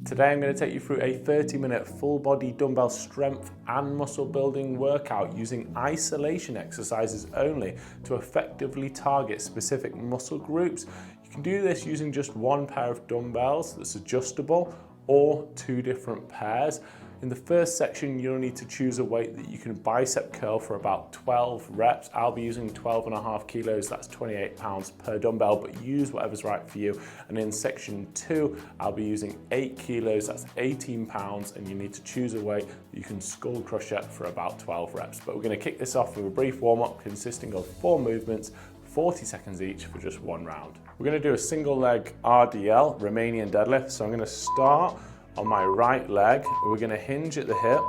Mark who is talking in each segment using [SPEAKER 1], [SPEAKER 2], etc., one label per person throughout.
[SPEAKER 1] Today I'm going to take you through a 30-minute full body dumbbell strength and muscle building workout using isolation exercises only to effectively target specific muscle groups. You can do this using just one pair of dumbbells that's adjustable or two different pairs. In the first section, you'll need to choose a weight that you can bicep curl for about 12 reps. I'll be using 12.5 kilos, that's 28 pounds per dumbbell, but use whatever's right for you. And in section 2, I'll be using 8 kilos, that's 18 pounds, and you need to choose a weight that you can skull crush at for about 12 reps. But we're gonna kick this off with a brief warm-up consisting of 4 movements, 40 seconds each for just 1 round. We're gonna do a single leg RDL, Romanian deadlift. So I'm gonna start on my right leg. We're going to hinge at the hip,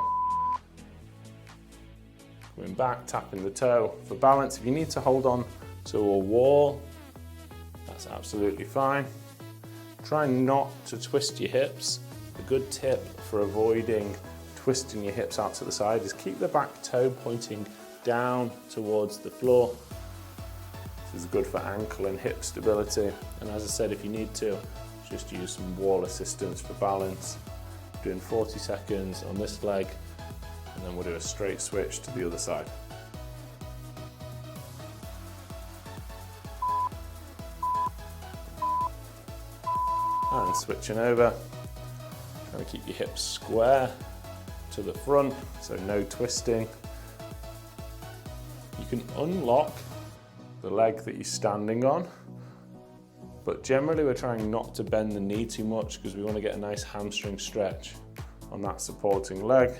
[SPEAKER 1] going back, tapping the toe. For balance, if you need to hold on to a wall, that's absolutely fine. Try not to twist your hips. A good tip for avoiding twisting your hips out to the side is keep the back toe pointing down towards the floor. This is good for ankle and hip stability. And as I said, if you need to, just use some wall assistance for balance. Doing 40 seconds on this leg, and then we'll do a straight switch to the other side. And switching over, trying to keep your hips square to the front, so no twisting. You can unlock the leg that you're standing on, but generally we're trying not to bend the knee too much because we want to get a nice hamstring stretch on that supporting leg.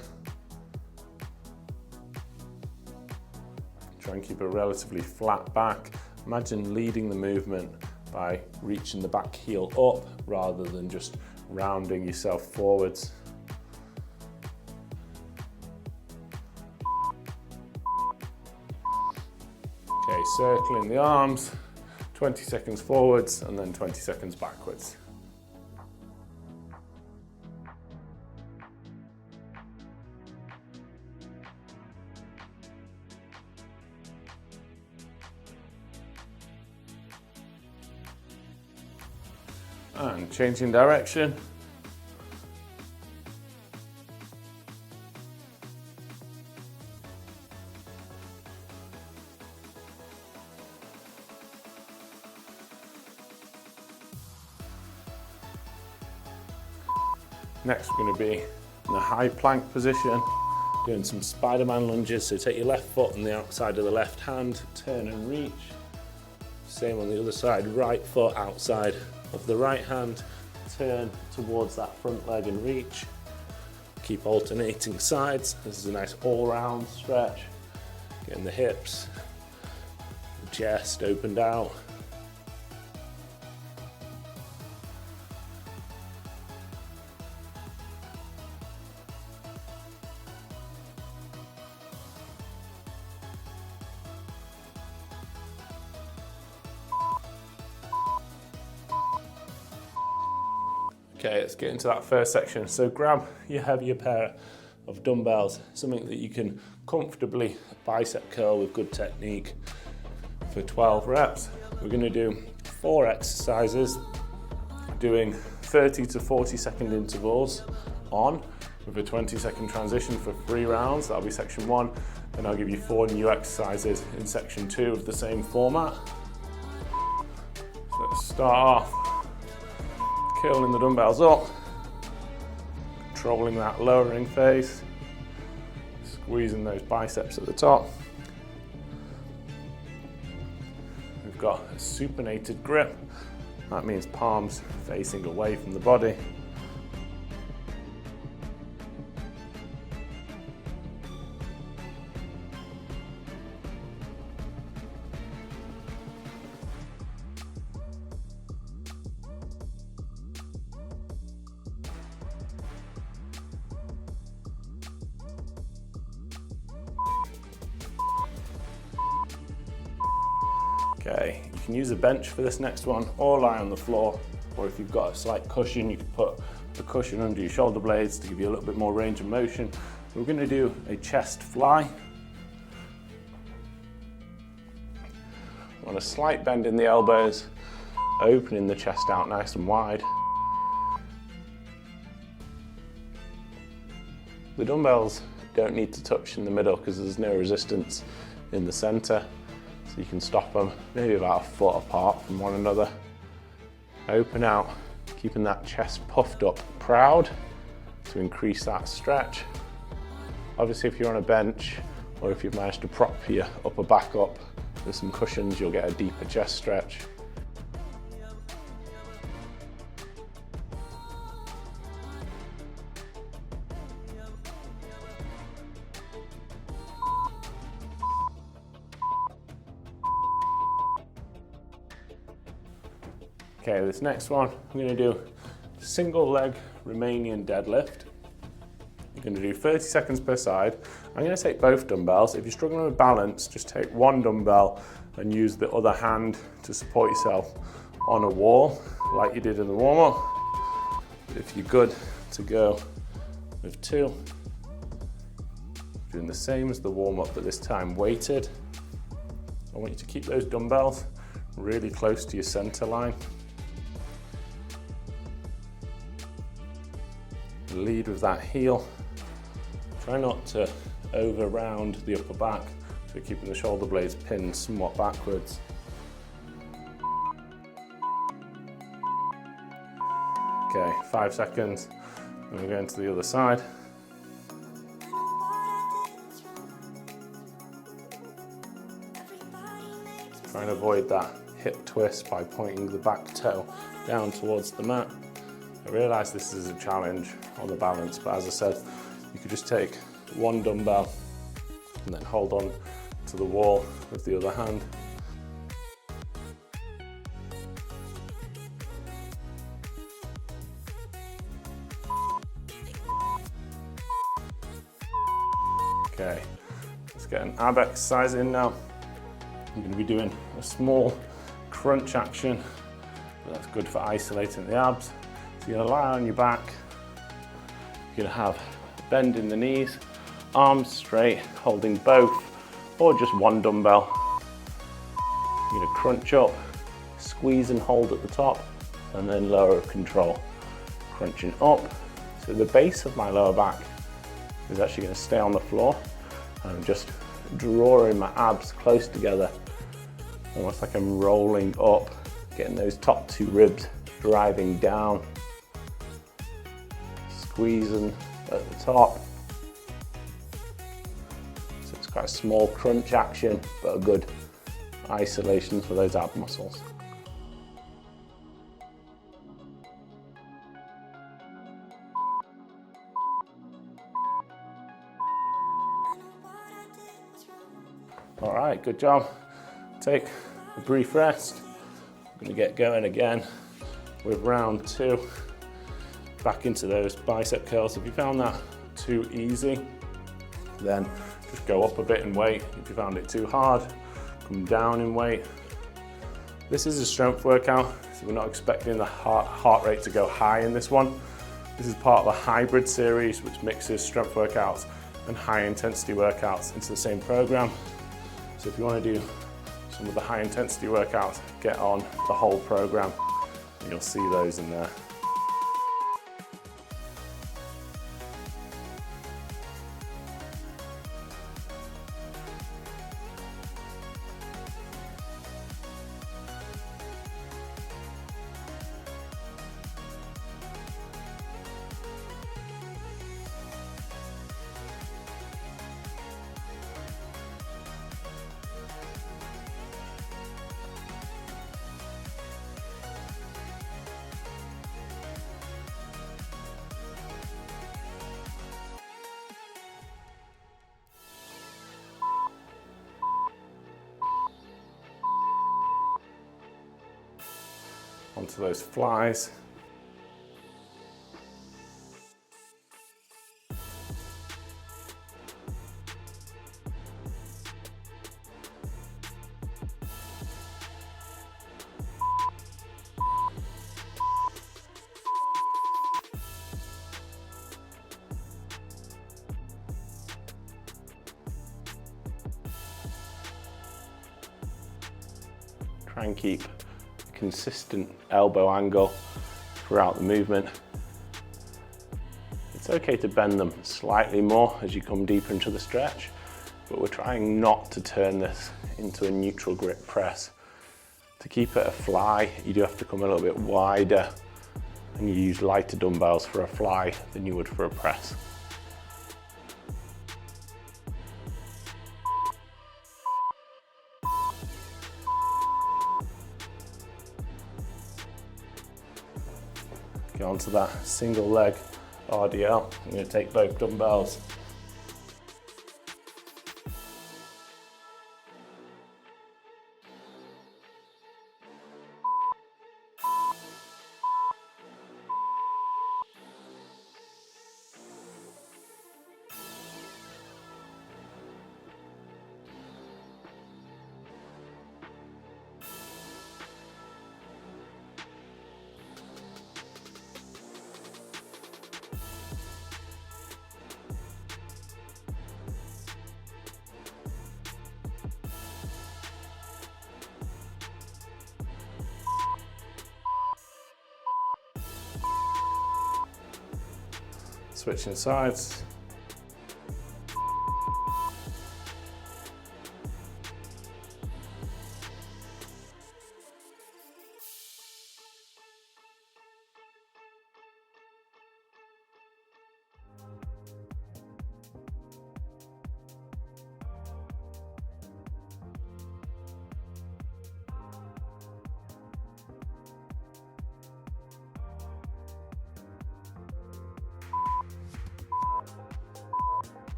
[SPEAKER 1] Try and keep a relatively flat back. Imagine leading the movement by reaching the back heel up rather than just rounding yourself forwards. Okay, circling the arms. 20 seconds forwards and then 20 seconds backwards. And changing direction. Next, we're going to be in a high plank position, doing some Spider-Man lunges. So take your left foot on the outside of the left hand, turn and reach. Same on the other side, right foot outside of the right hand, turn towards that front leg and reach. Keep alternating sides. This is a nice all-round stretch. Getting the hips, the chest opened out. Okay, let's get into that first section. So grab your heavier pair of dumbbells, something that you can comfortably bicep curl with good technique for 12 reps. We're going to do 4 exercises, doing 30 to 40 second intervals on, with a 20-second transition for 3 rounds. That'll be section 1. Then I'll give you 4 new exercises in section 2 of the same format. So let's start off. Curling the dumbbells up, controlling that lowering phase, squeezing those biceps at the top. We've got a supinated grip. That means palms facing away from the body. Okay, you can use a bench for this next one or lie on the floor, or if you've got a slight cushion, you can put the cushion under your shoulder blades to give you a little bit more range of motion. We're going to do a chest fly. On a slight bend in the elbows, opening the chest out nice and wide. The dumbbells don't need to touch in the middle because there's no resistance in the center. So you can stop them maybe about a foot apart from one another. Open out, keeping that chest puffed up, proud, to increase that stretch. Obviously, if you're on a bench or if you've managed to prop your upper back up with some cushions, you'll get a deeper chest stretch. Okay, this next one, I'm going to do single leg Romanian deadlift. You're going to do 30 seconds per side. I'm going to take both dumbbells. If you're struggling with balance, just take one dumbbell and use the other hand to support yourself on a wall, like you did in the warm-up. But if you're good to go with two, doing the same as the warm-up, but this time weighted. I want you to keep those dumbbells really close to your center line. Lead with that heel. Try not to over round the upper back, so you're keeping the shoulder blades pinned somewhat backwards. Okay, 5 seconds, and we're going to the other side. Try and avoid that hip twist by pointing the back toe down towards the mat. I realise this is a challenge on the balance, but as I said, you could just take one dumbbell and then hold on to the wall with the other hand. Okay, let's get an ab exercise in now. I'm going to be doing a small crunch action, but that's good for isolating the abs. So you're going to lie on your back, you're going to have a bend in the knees, arms straight, holding both or just one dumbbell. You're going to crunch up, squeeze and hold at the top, and then lower with control. Crunching up, so the base of my lower back is actually going to stay on the floor, and I'm just drawing my abs close together, almost like I'm rolling up, getting those top two ribs driving down, squeezing at the top. So it's quite a small crunch action, but a good isolation for those ab muscles. All right, good job. Take a brief rest. I'm gonna get going again with round two. Back into those bicep curls. If you found that too easy, then just go up a bit in weight. If you found it too hard, come down in weight. This is a strength workout, so we're not expecting the heart rate to go high in this one. This is part of a hybrid series which mixes strength workouts and high intensity workouts into the same program. So if you want to do some of the high intensity workouts, get on the whole program and you'll see those in there. Onto those flies. Try and keep consistent elbow angle throughout the movement. It's It's okay to bend them slightly more as you come deeper into the stretch, but we're trying not to turn this into a neutral grip press. To keep it a fly, you do have to come a little bit wider, and you use lighter dumbbells for a fly than you would for a press. Get onto that single leg RDL. I'm going to take both dumbbells. Switching sides.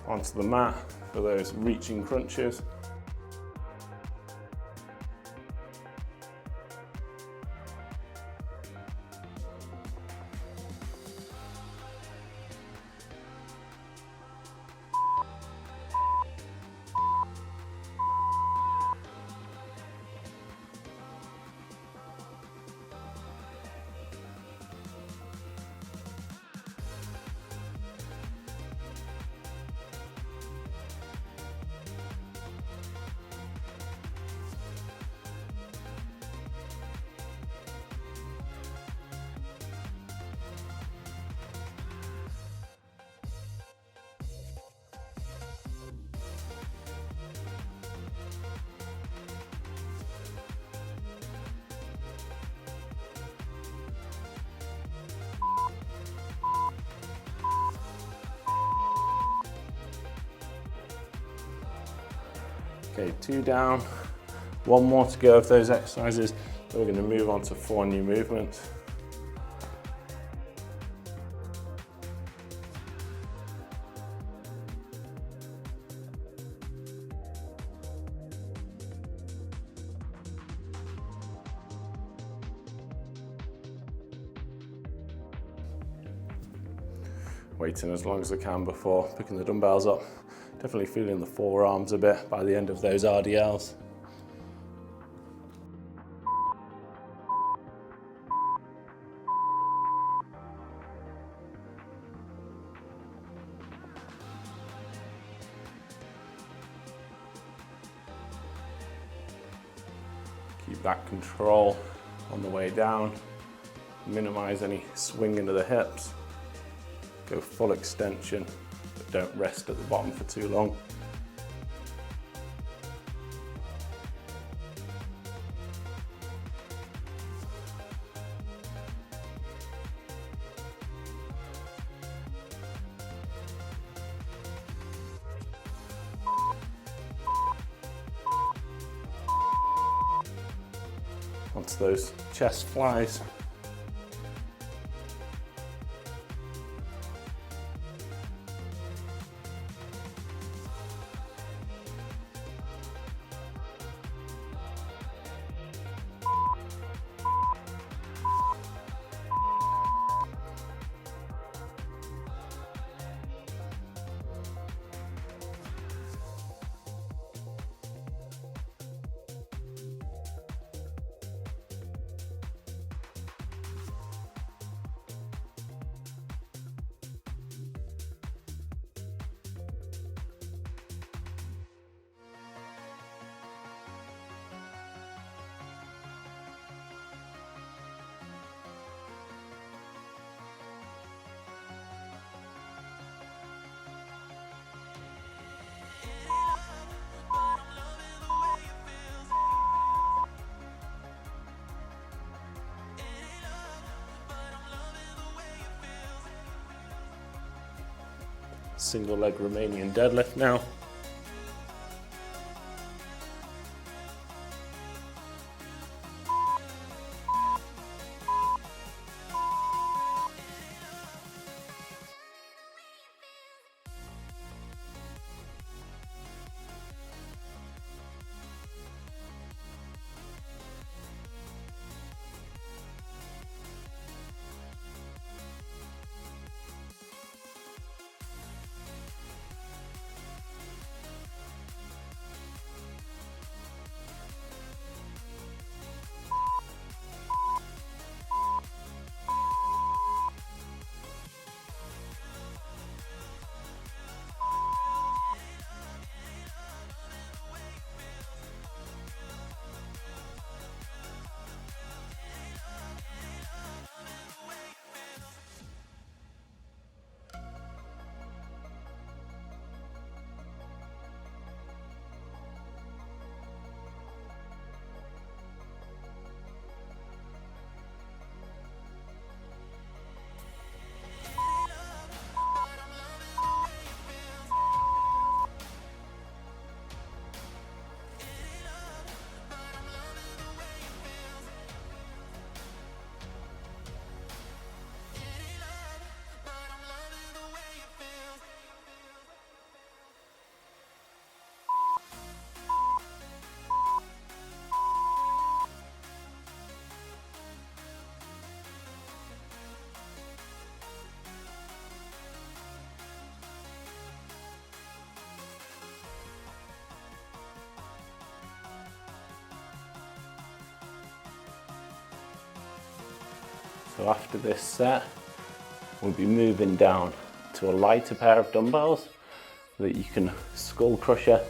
[SPEAKER 1] Onto the mat for those reaching crunches. Okay, 2 down, 1 more to go of those exercises. We're going to move on to 4 new movements. Waiting as long as I can before picking the dumbbells up. Definitely feeling the forearms a bit by the end of those RDLs. Keep that control on the way down. Minimize any swing into the hips. Go full extension, but don't rest at the bottom for too long. Onto those chest flies. single leg Romanian deadlift now. So after this set, we'll be moving down to a lighter pair of dumbbells so that you can skull crusher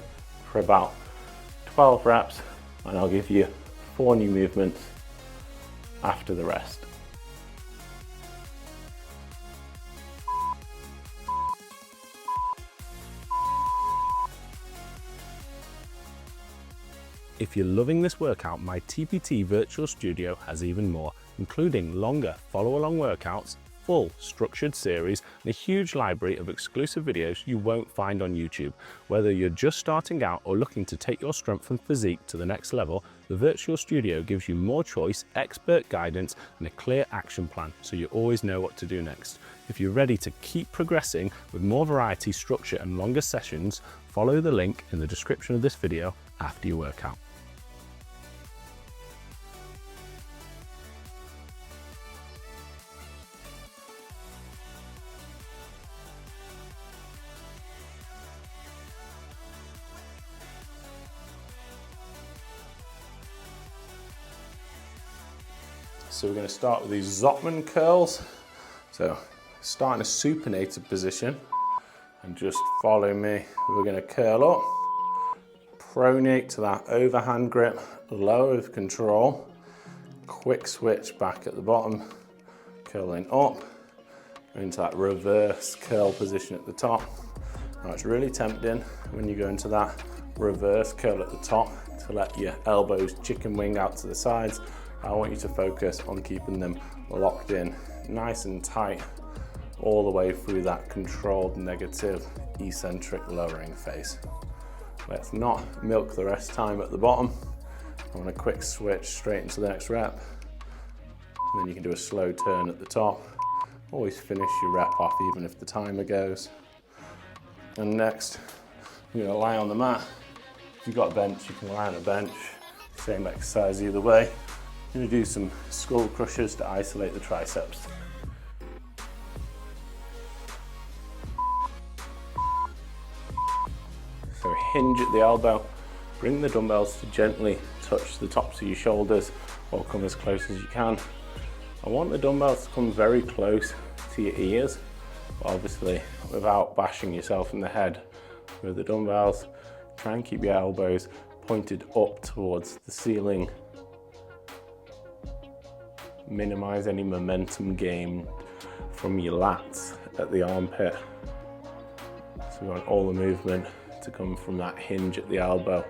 [SPEAKER 1] for about 12 reps, and I'll give you 4 new movements after the rest. If you're loving this workout, my TPT virtual studio has even more, including longer follow-along workouts, full structured series, and a huge library of exclusive videos you won't find on YouTube. Whether you're just starting out or looking to take your strength and physique to the next level, the virtual studio gives you more choice, expert guidance, and a clear action plan, so you always know what to do next. If you're ready to keep progressing with more variety, structure, and longer sessions, follow the link in the description of this video after your workout. So we're going to start with these Zottman curls. So start in a supinated position and just follow me. We're going to curl up, pronate to that overhand grip, lower with control, quick switch back at the bottom, curling up, into that reverse curl position at the top. Now it's really tempting when you go into that reverse curl at the top to let your elbows chicken wing out to the sides. I want you to focus on keeping them locked in, nice and tight, all the way through that controlled negative eccentric lowering phase. Let's not milk the rest time at the bottom. I want a quick switch straight into the next rep. And then you can do a slow turn at the top. Always finish your rep off even if the timer goes. And next, you're gonna lie on the mat. If you've got a bench, you can lie on a bench. Same exercise either way. I'm going to do some skull crushers to isolate the triceps. So hinge at the elbow, bring the dumbbells to gently touch the tops of your shoulders or come as close as you can. I want the dumbbells to come very close to your ears, but obviously without bashing yourself in the head. With the dumbbells, try and keep your elbows pointed up towards the ceiling. Minimize any momentum gain from your lats at the armpit. So we want all the movement to come from that hinge at the elbow.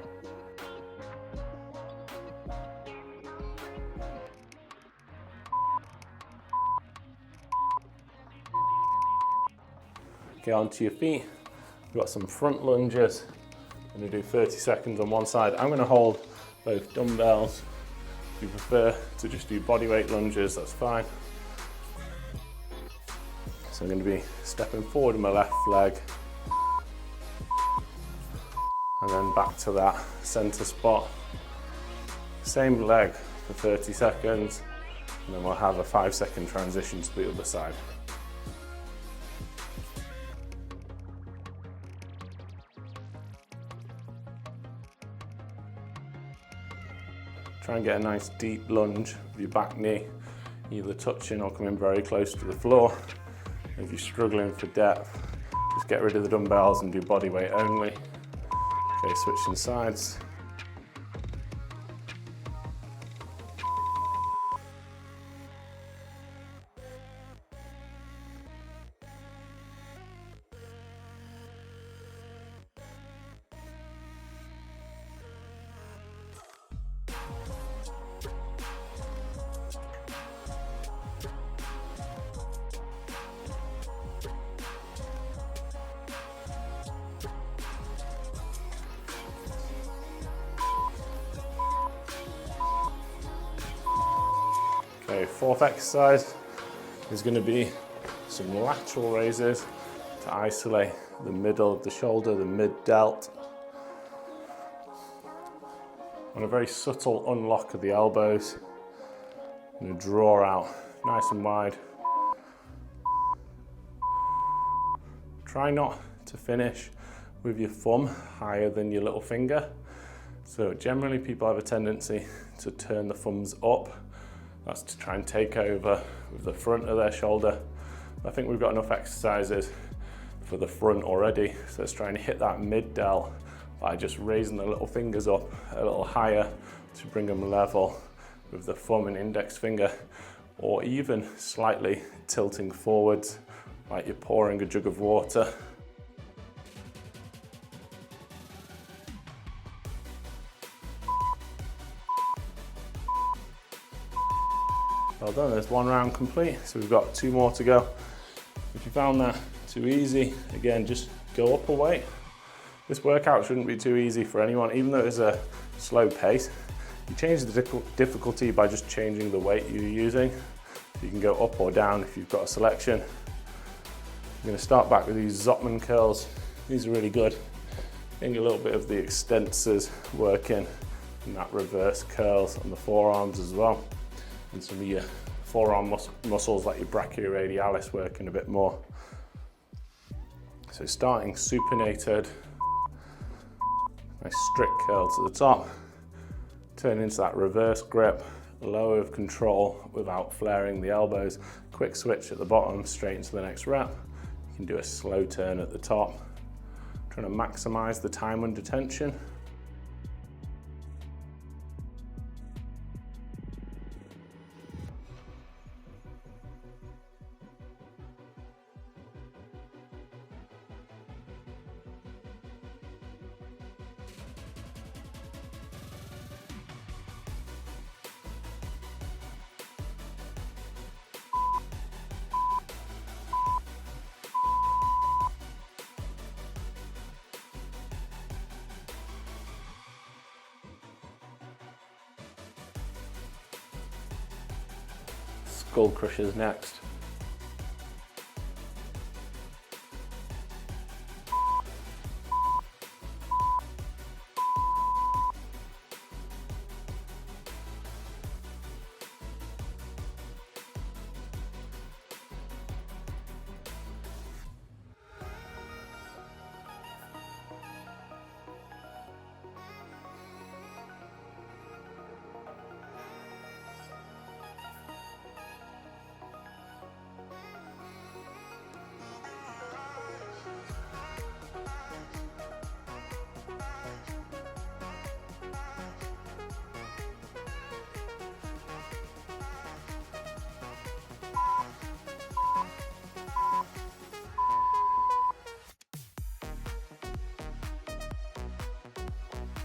[SPEAKER 1] Get onto your feet, We've got some front lunges. I'm going to do 30 seconds on one side. I'm going to hold both dumbbells. If you prefer to just do bodyweight lunges, that's fine. So I'm going to be stepping forward in my left leg, and then back to that center spot. Same leg for 30 seconds, and then we'll have a 5-second transition to the other side. Try and get a nice deep lunge with your back knee, either touching or coming very close to the floor. If you're struggling for depth, just get rid of the dumbbells and do body weight only. Okay, switching sides. Okay, fourth exercise is going to be some lateral raises to isolate the middle of the shoulder, the mid-delt. On a very subtle unlock of the elbows, I'm going to draw out nice and wide. Try not to finish with your thumb higher than your little finger. So generally people have a tendency to turn the thumbs up. That's to try and take over with the front of their shoulder. I think we've got enough exercises for the front already, so let's try and hit that mid-delt by just raising the little fingers up a little higher to bring them level with the thumb and index finger, or even slightly tilting forwards like you're pouring a jug of water. Well done, there's one round complete, so we've got 2 more to go. If you found that too easy, again, just go up a weight. This workout shouldn't be too easy for anyone, even though it's a slow pace. You change the difficulty by just changing the weight you're using. You can go up or down if you've got a selection. I'm going to start back with these Zopman curls. These are really good. Getting a little bit of the extensors working and that reverse curls on the forearms as well. And some of your forearm muscles like your brachioradialis working a bit more. So starting supinated, nice strict curl to the top, turn into that reverse grip, lower of control without flaring the elbows, quick switch at the bottom, straight into the next rep. You can do a slow turn at the top, trying to maximize the time under tension. Skull crushers next.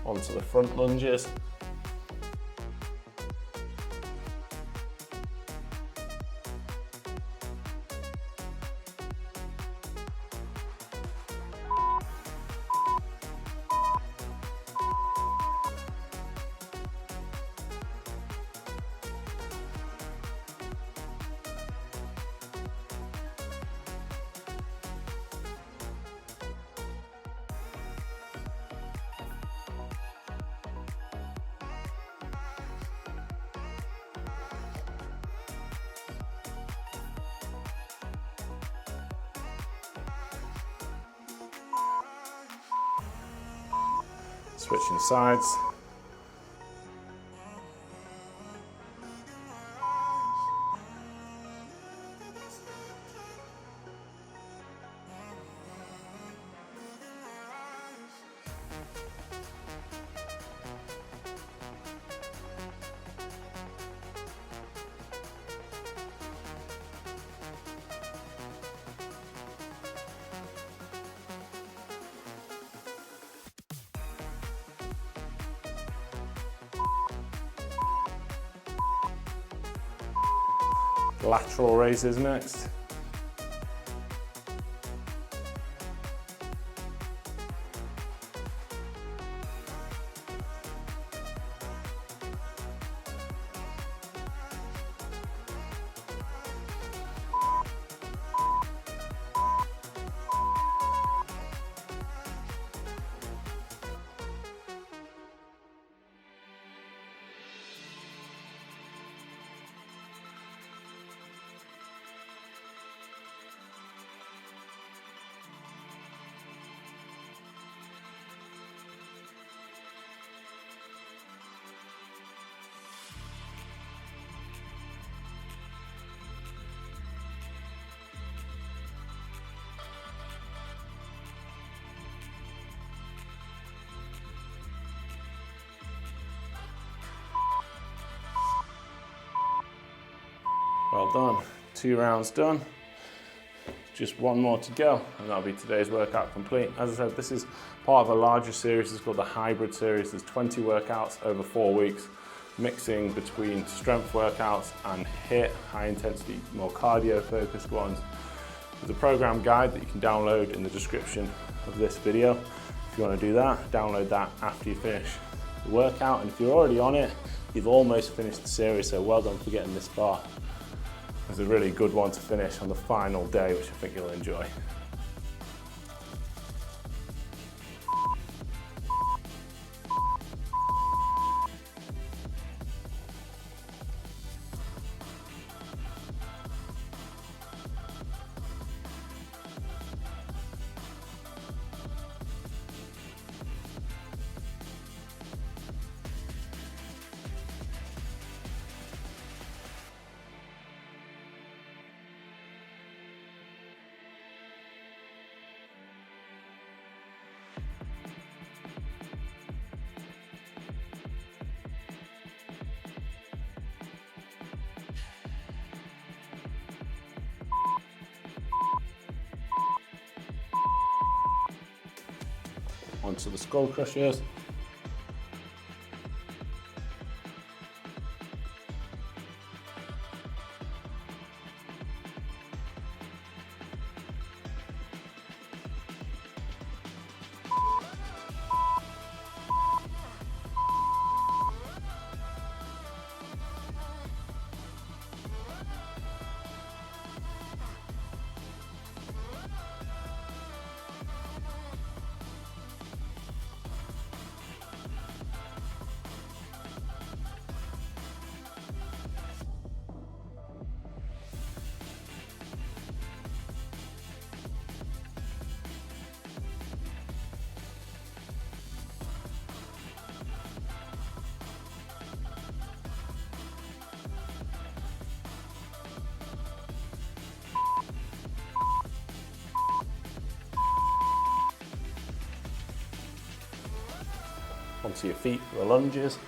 [SPEAKER 1] Onto the front lunges. Switching sides. Lateral raises next. Well done, 2 rounds done. Just 1 more to go, and that'll be today's workout complete. As I said, this is part of a larger series. It's called the Hybrid Series. There's 20 workouts over 4 weeks, mixing between strength workouts and HIIT, high intensity, more cardio focused ones. There's a program guide that you can download in the description of this video. If you want to do that, download that after you finish the workout. And if you're already on it, you've almost finished the series, so well done for getting this far. It's a really good one to finish on the final day, which I think you'll enjoy. Onto the skull crushers. Onto your feet for the lunges.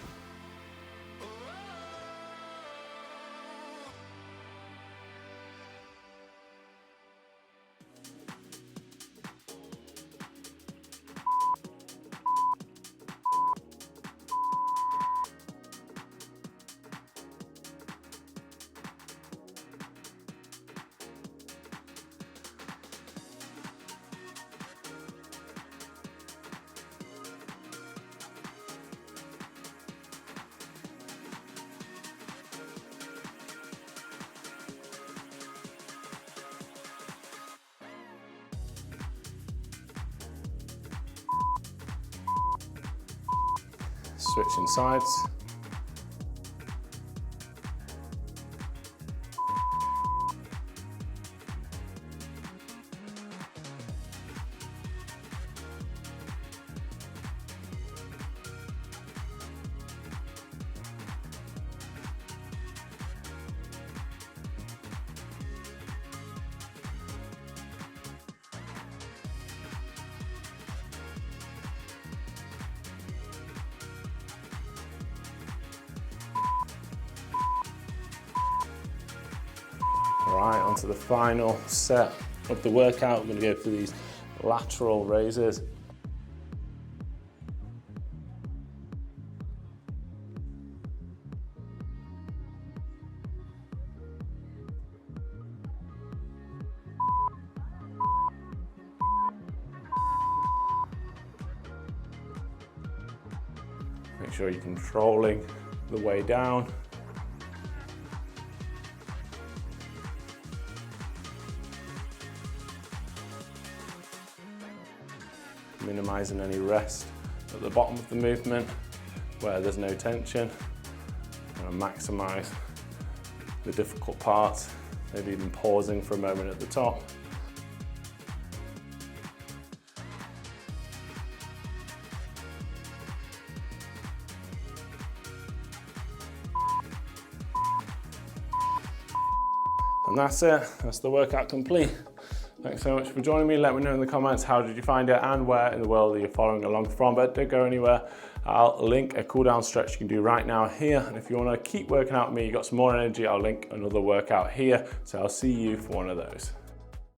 [SPEAKER 1] Switching sides. All right, onto the final set of the workout. We're going to go for these lateral raises. Make sure you're controlling the way down. Minimizing any rest at the bottom of the movement where there's no tension. And maximize the difficult parts, maybe even pausing for a moment at the top. And that's it, that's the workout complete. Thanks so much for joining me. Let me know in the comments how did you find it and where in the world are you following along from. But don't go anywhere. I'll link a cool down stretch you can do right now here. And if you want to keep working out with me, you got some more energy, I'll link another workout here. So I'll see you for one of those.